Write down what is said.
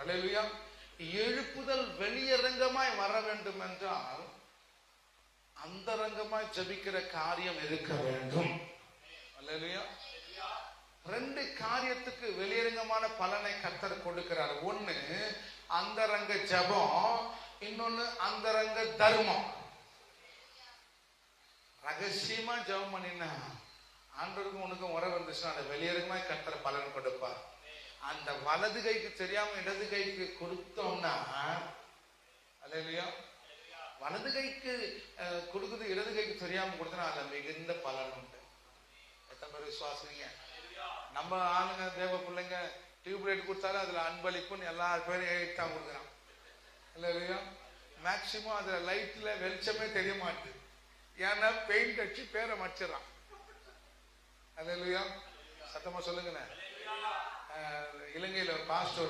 அல்லேலூயா. எழுப்புதல் வெளியரங்கமாய் வர வேண்டும் என்றால் அந்தரங்கமாய் ஜெபிக்கிற காரியம் இருக்க வேண்டும். அல்லேலூயா. ரெண்டு காரியத்துக்கு வெளியரங்கமான பலனை கர்த்தர் கொடுக்கிறார். ஒண்ணு அந்தரங்க ஜெபம், இன்னொன்னு அந்தரங்க தர்மம். ரகசியமா ஜெபம் பண்ணினா ஆண்டவருக்கும் உனக்கும் உறவு இருந்துச்சுன்னா அந்த வெளியரங்கமா கர்த்தர் பலன் கொடுப்பார். அந்த வலது கைக்கு தெரியாம இடது கைக்கு கொடுத்தோம்னா, அல்லேலூயா, வலது கைக்கு கொடுக்குது இடது கைக்கு தெரியாம கொடுத்தா அதுல மிகுந்த பலன் உண்டு. எத்தனை பேர் விசுவாசிங்க? நம்ம ஆளுங்க தேவ பிள்ளைங்க டியூப்லைட் கொடுத்தாலும் அதுல அன்பளிப்புன்னு எல்லா பேரும் எழுத்தான் கொடுக்குறான். இல்லையா? மேக்சிமம் அதுல லைட்ல வெளிச்சமே தெரிய மாட்டுது. ஏன்னா பெயிண்ட் அடிச்சு பேரை மச்சிடறான். அல்லேலூயா. சத்தமா சொல்லுங்க. இலங்கையில பாஸ்டர்